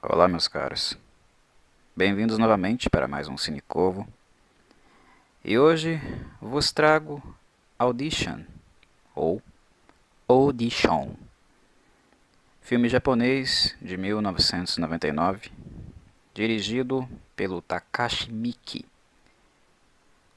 Olá, meus caros. Bem-vindos novamente para mais um Cine Corvo. E hoje vos trago Audition, ou Audition, filme japonês de 1999, dirigido pelo Takashi Miike,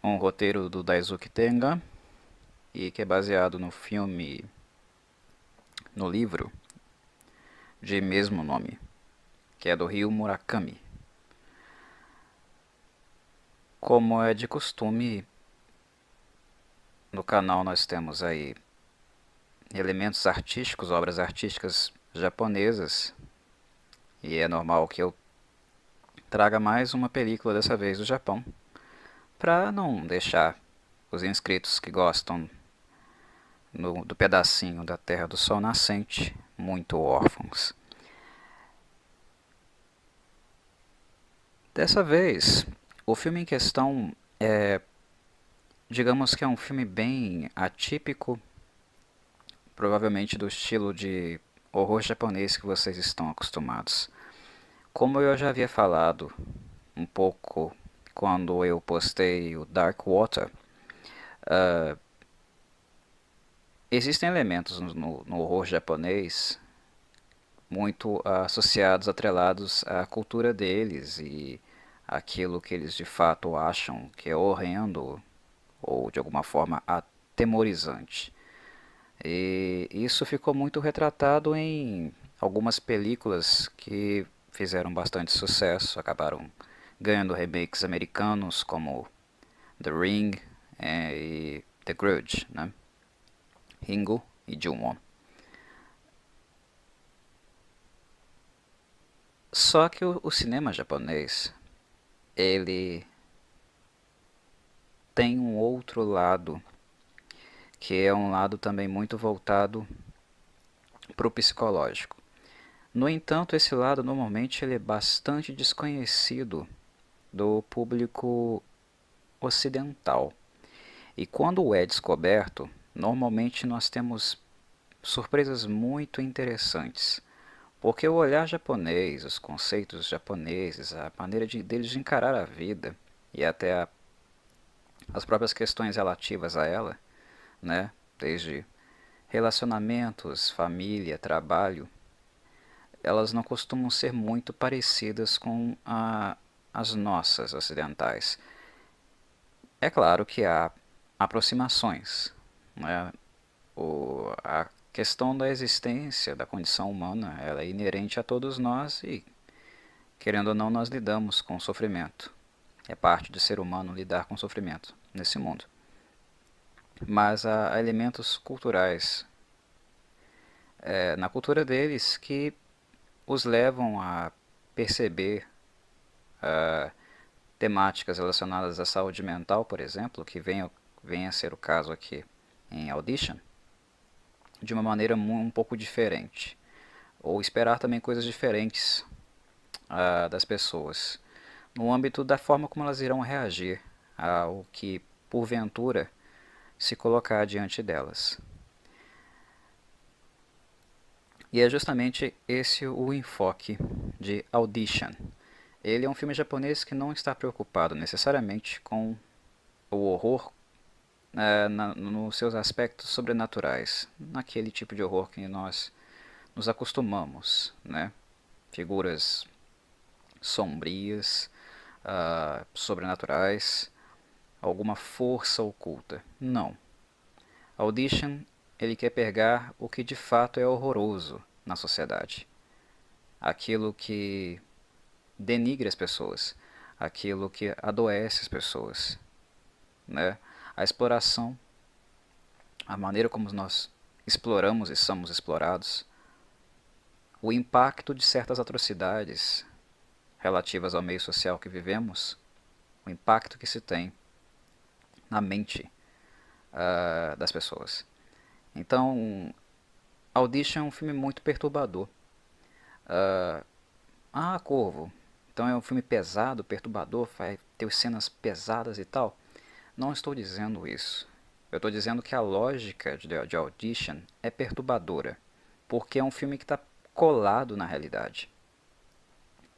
um roteiro do Daisuke Tenga e que é baseado no livro de mesmo nome, que é do Ryo Murakami. Como é de costume, no canal nós temos aí elementos artísticos, obras artísticas japonesas, e é normal que eu traga mais uma película dessa vez do Japão, para não deixar os inscritos que gostam do pedacinho da Terra do Sol Nascente muito órfãos. Dessa vez, o filme em questão digamos que é um filme bem atípico, provavelmente do estilo de horror japonês que vocês estão acostumados. Como eu já havia falado um pouco quando eu postei o Dark Water, existem elementos no horror japonês muito associados, atrelados à cultura deles e aquilo que eles de fato acham que é horrendo ou de alguma forma atemorizante. E isso ficou muito retratado em algumas películas que fizeram bastante sucesso, acabaram ganhando remakes americanos como The Ring e The Grudge, né? Ringo e Ju-on. Só que o cinema japonês, ele tem um outro lado, que é um lado também muito voltado para o psicológico. No entanto, esse lado normalmente ele é bastante desconhecido do público ocidental. E quando é descoberto, normalmente nós temos surpresas muito interessantes. Porque o olhar japonês, os conceitos japoneses, a maneira deles de encarar a vida e até as próprias questões relativas a ela, né? Desde relacionamentos, família, trabalho, elas não costumam ser muito parecidas com as nossas ocidentais. É claro que há aproximações, né? A questão da existência, da condição humana, ela é inerente a todos nós e, querendo ou não, nós lidamos com o sofrimento. É parte do ser humano lidar com o sofrimento nesse mundo. Mas há elementos culturais na cultura deles que os levam a perceber temáticas relacionadas à saúde mental, por exemplo, que venha a ser o caso aqui em Audition, de uma maneira um pouco diferente. Ou esperar também coisas diferentes das pessoas, no âmbito da forma como elas irão reagir ao que, porventura, se colocar diante delas. E é justamente esse o enfoque de Audition. Ele é um filme japonês que não está preocupado necessariamente com o horror nos seus aspectos sobrenaturais, naquele tipo de horror que nós nos acostumamos, né? Figuras sombrias, sobrenaturais, alguma força oculta. Não. Audition, ele quer pegar o que de fato é horroroso na sociedade. Aquilo que denigre as pessoas, aquilo que adoece as pessoas, né? A exploração, a maneira como nós exploramos e somos explorados, o impacto de certas atrocidades relativas ao meio social que vivemos, o impacto que se tem na mente das pessoas. Então, Audition é um filme muito perturbador. Corvo, então é um filme pesado, perturbador, vai ter cenas pesadas e tal. Não estou dizendo isso. Eu estou dizendo que a lógica de Audition é perturbadora, porque é um filme que está colado na realidade.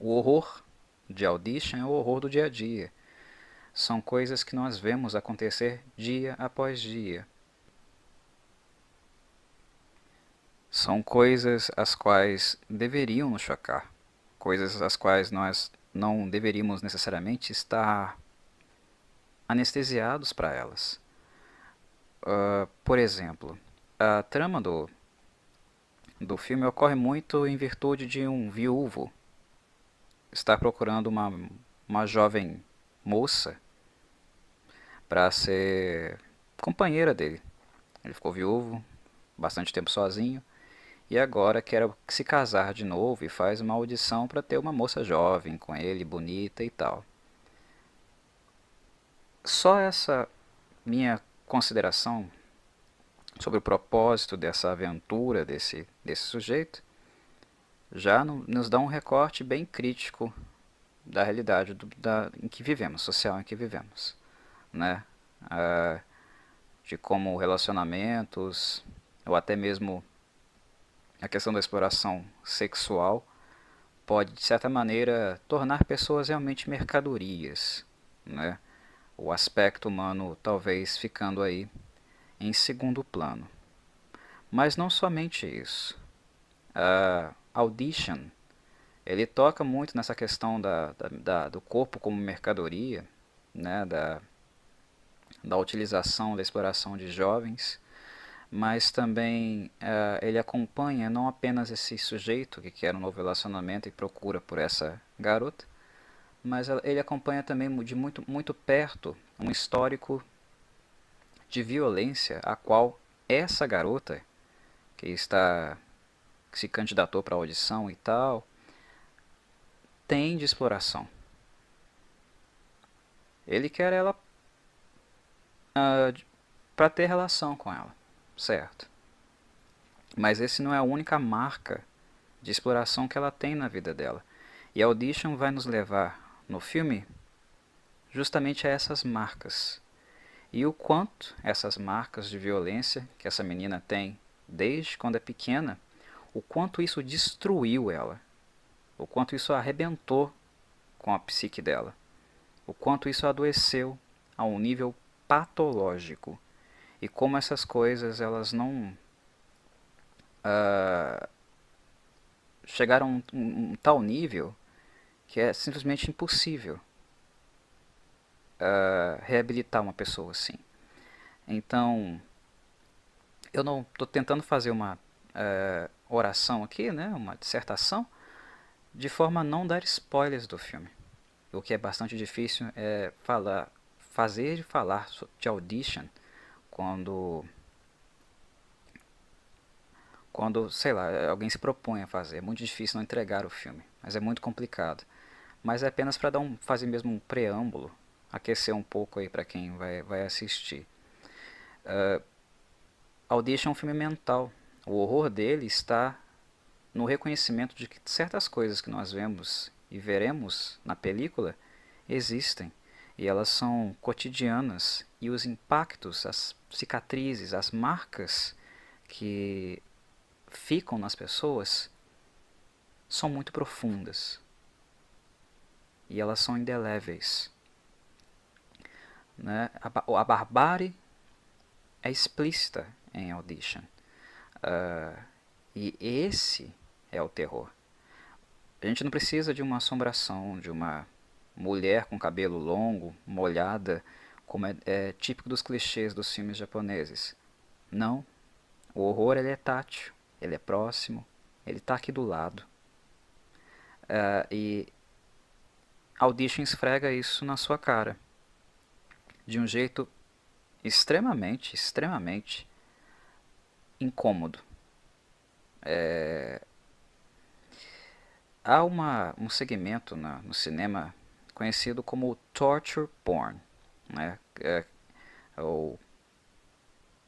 O horror de Audition é o horror do dia a dia. São coisas que nós vemos acontecer dia após dia. São coisas as quais deveriam nos chocar. Coisas as quais nós não deveríamos necessariamente estar anestesiados para elas. Por exemplo, a trama do filme ocorre muito em virtude de um viúvo estar procurando uma jovem moça para ser companheira dele. Ele ficou viúvo, bastante tempo sozinho, e agora quer se casar de novo e faz uma audição para ter uma moça jovem com ele, bonita e tal. Só essa minha consideração sobre o propósito dessa aventura desse sujeito já nos dá um recorte bem crítico da realidade em que vivemos, social em que vivemos, né? De como relacionamentos, ou até mesmo a questão da exploração sexual, pode, de certa maneira, tornar pessoas realmente mercadorias, né? O aspecto humano talvez ficando aí em segundo plano. Mas não somente isso. Audition, ele toca muito nessa questão do corpo como mercadoria, né? Da utilização, da exploração de jovens, mas também ele acompanha não apenas esse sujeito que quer um novo relacionamento e procura por essa garota, mas ele acompanha também de muito perto um histórico de violência a qual essa garota que se candidatou para a audição e tal tem de exploração. Ele quer ela para ter relação com ela, certo? Mas esse não é a única marca de exploração que ela tem na vida dela. E a Audition vai nos levar no filme justamente a essas marcas. E o quanto essas marcas de violência que essa menina tem desde quando é pequena, o quanto isso destruiu ela, o quanto isso arrebentou com a psique dela, o quanto isso adoeceu a um nível patológico, e como essas coisas elas não chegaram a um tal nível que é simplesmente impossível reabilitar uma pessoa assim. Então, eu não estou tentando fazer uma oração aqui, né, uma dissertação, de forma a não dar spoilers do filme. O que é bastante difícil é fazer e falar de Audition quando, sei lá, alguém se propõe a fazer. É muito difícil não entregar o filme, mas é muito complicado. Mas é apenas para fazer mesmo um preâmbulo, aquecer um pouco aí para quem vai assistir. Audition é um filme mental. O horror dele está no reconhecimento de que certas coisas que nós vemos e veremos na película existem. E elas são cotidianas. E os impactos, as cicatrizes, as marcas que ficam nas pessoas são muito profundas. E elas são indeléveis. Né? A barbárie é explícita em Audition. E esse é o terror. A gente não precisa de uma assombração, de uma mulher com cabelo longo, molhada, como é típico dos clichês dos filmes japoneses. Não. O horror ele é tátil, ele é próximo, ele está aqui do lado. E Audition esfrega isso na sua cara. De um jeito extremamente, extremamente incômodo. Há um segmento no cinema conhecido como torture porn, né? Ou,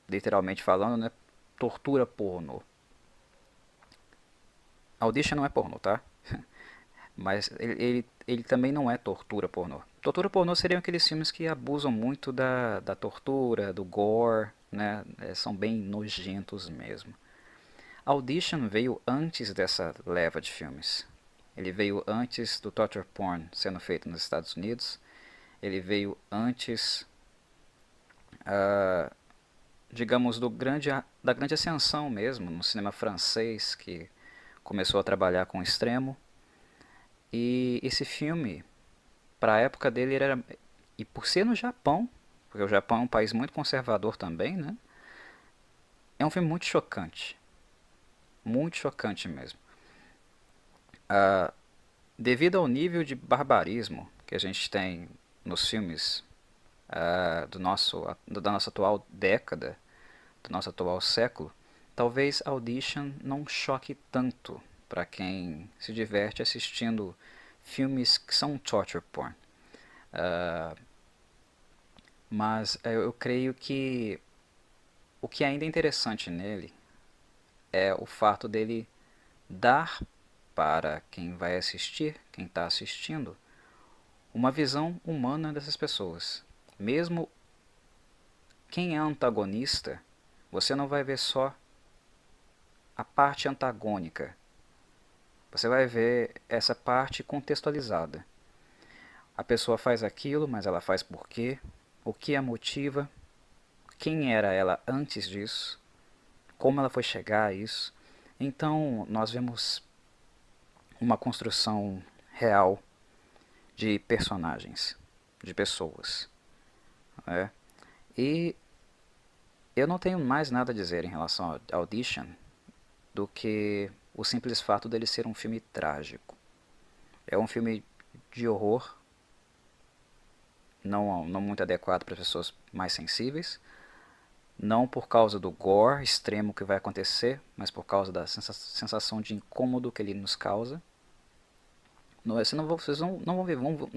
literalmente falando, né? Tortura pornô. Audition não é pornô, tá? Mas ele também não é tortura pornô. Tortura pornô seriam aqueles filmes que abusam muito da tortura, do gore, né? São bem nojentos mesmo. Audition veio antes dessa leva de filmes. Ele veio antes do torture porn sendo feito nos Estados Unidos. Ele veio antes, digamos, da grande ascensão mesmo no cinema francês, que começou a trabalhar com o extremo. E esse filme, para a época dele, era, e por ser no Japão, porque o Japão é um país muito conservador também, né? É um filme muito chocante mesmo. Devido ao nível de barbarismo que a gente tem nos filmes da nossa atual década, do nosso atual século, talvez Audition não choque tanto para quem se diverte assistindo filmes que são torture porn. Mas eu creio que o que ainda é interessante nele é o fato dele dar para quem vai assistir, quem está assistindo, uma visão humana dessas pessoas. Mesmo quem é antagonista, você não vai ver só a parte antagônica. Você vai ver essa parte contextualizada. A pessoa faz aquilo, mas ela faz por quê? O que a motiva? Quem era ela antes disso? Como ela foi chegar a isso? Então, nós vemos uma construção real de personagens, de pessoas. Né? E eu não tenho mais nada a dizer em relação ao Audition do que o simples fato dele ser um filme trágico. É um filme de horror, não muito adequado para pessoas mais sensíveis, não por causa do gore extremo que vai acontecer, mas por causa da sensação de incômodo que ele nos causa. Vocês não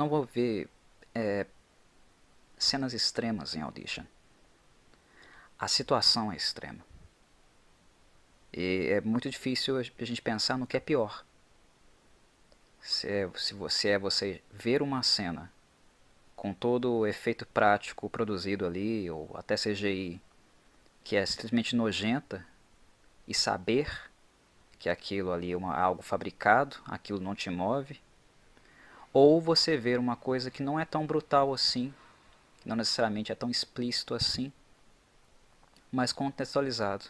vão ver cenas extremas em Audition. A situação é extrema. E é muito difícil a gente pensar no que é pior. Se você ver uma cena com todo o efeito prático produzido ali, ou até CGI, que é simplesmente nojenta, e saber que aquilo ali é algo fabricado, aquilo não te move, ou você ver uma coisa que não é tão brutal assim, que não necessariamente é tão explícito assim, mas contextualizado,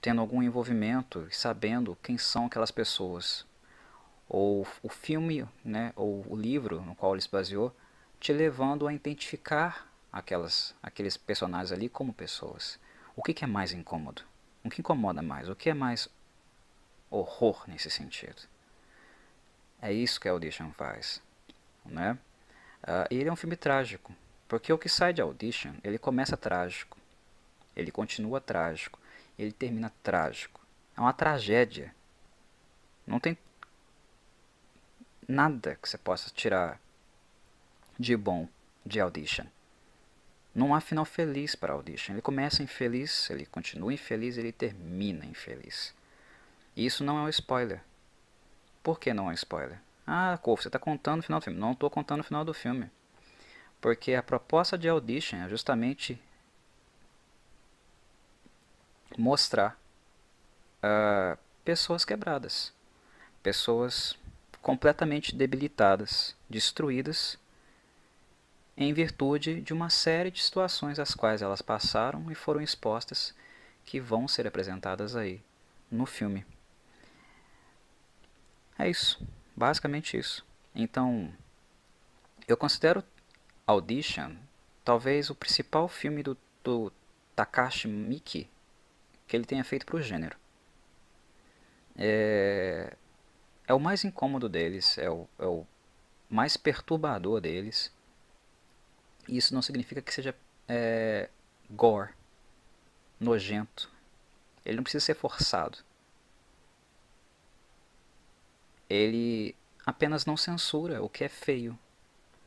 tendo algum envolvimento e sabendo quem são aquelas pessoas. Ou o filme, né, ou o livro no qual ele se baseou, te levando a identificar aqueles personagens ali como pessoas. O que é mais incômodo? O que incomoda mais? O que é mais horror nesse sentido? É isso que a Audition faz. Né? E ele é um filme trágico, porque o que sai de Audition, ele começa trágico, ele continua trágico, ele termina trágico. É uma tragédia. Não tem nada que você possa tirar de bom de Audition. Não há final feliz para Audition. Ele começa infeliz, ele continua infeliz, ele termina infeliz. E isso não é um spoiler. Por que não é um spoiler? Ah, Cole, você está contando o final do filme. Não estou contando o final do filme. Porque a proposta de Audition é justamente mostrar pessoas quebradas. Pessoas completamente debilitadas, destruídas, em virtude de uma série de situações às quais elas passaram e foram expostas, que vão ser apresentadas aí no filme. É isso, basicamente isso. Então, eu considero Audition talvez o principal filme do Takashi Miike que ele tenha feito para o gênero. É o mais incômodo deles, é o mais perturbador deles. E isso não significa que seja gore, nojento. Ele não precisa ser forçado. Ele apenas não censura o que é feio.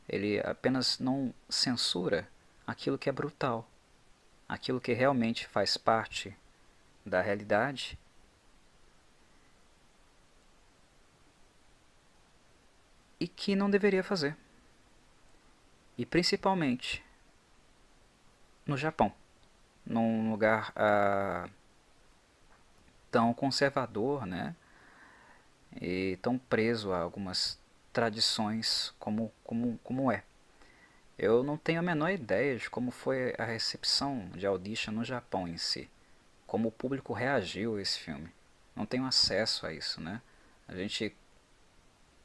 Ele apenas não censura aquilo que é brutal. Aquilo que realmente faz parte da realidade e que não deveria fazer. E principalmente no Japão, num lugar tão conservador, né? e tão preso a algumas tradições como é. Eu não tenho a menor ideia de como foi a recepção de Audition no Japão em si, como o público reagiu a esse filme. Não tenho acesso a isso, né? A gente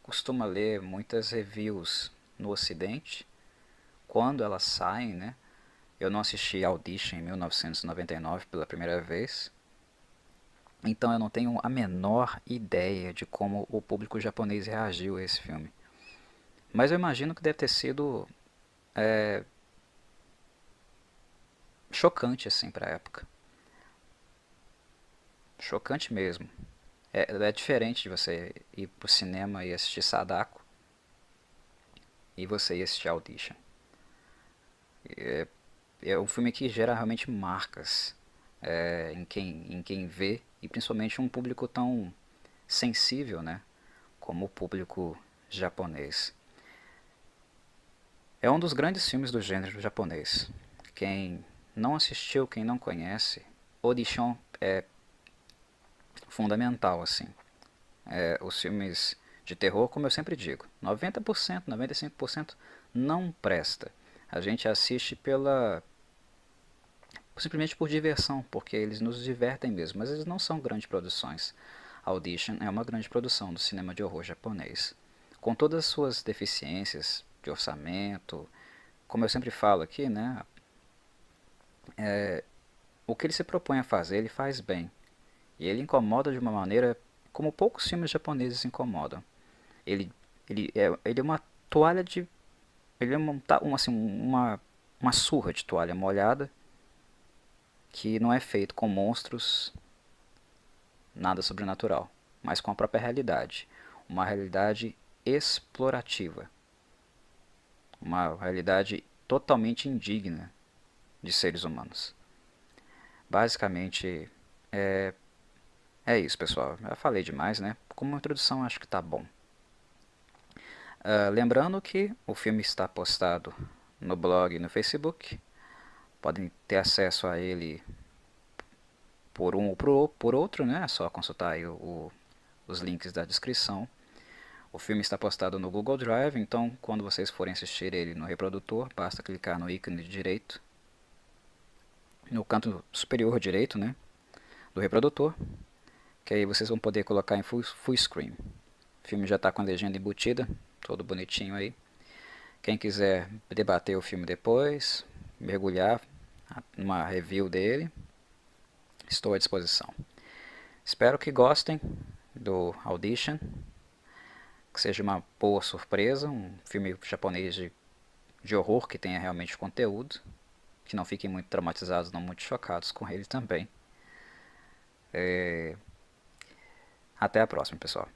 costuma ler muitas reviews no Ocidente, quando elas saem, né? Eu não assisti Audition em 1999 pela primeira vez, então eu não tenho a menor ideia de como o público japonês reagiu a esse filme. Mas eu imagino que deve ter sido chocante assim para a época. Chocante mesmo. É diferente de você ir pro cinema e assistir Sadako e você ir assistir Audition. É um filme que gera realmente marcas em quem vê, e principalmente um público tão sensível, né, como o público japonês. É um dos grandes filmes do gênero japonês. Quem não assistiu, quem não conhece, Audition é fundamental, assim. Os filmes de terror, como eu sempre digo, 90%, 95% não presta. A gente assiste simplesmente por diversão, porque eles nos divertem mesmo, mas eles não são grandes produções. Audition é uma grande produção do cinema de horror japonês, com todas as suas deficiências de orçamento, como eu sempre falo aqui, né? O que ele se propõe a fazer, ele faz bem. E ele incomoda de uma maneira como poucos filmes japoneses incomodam. Ele, ele é uma toalha de. Ele é assim, uma surra de toalha molhada que não é feito com monstros, nada sobrenatural, mas com a própria realidade. Uma realidade explorativa. Uma realidade totalmente indigna de seres humanos. Basicamente, é isso, pessoal. Já falei demais, né? Como uma introdução, acho que tá bom. Lembrando que o filme está postado no blog e no Facebook. Podem ter acesso a ele por um ou por outro, né? É só consultar aí os links da descrição. O filme está postado no Google Drive, então quando vocês forem assistir ele no reprodutor, basta clicar no ícone direito, no canto superior direito, né, do reprodutor, que aí vocês vão poder colocar em full screen. O filme já está com a legenda embutida, todo bonitinho aí. Quem quiser debater o filme depois, mergulhar numa review dele, estou à disposição. Espero que gostem do Audition, que seja uma boa surpresa, um filme japonês de horror que tenha realmente conteúdo, que não fiquem muito traumatizados, não muito chocados com ele também. Até a próxima, pessoal.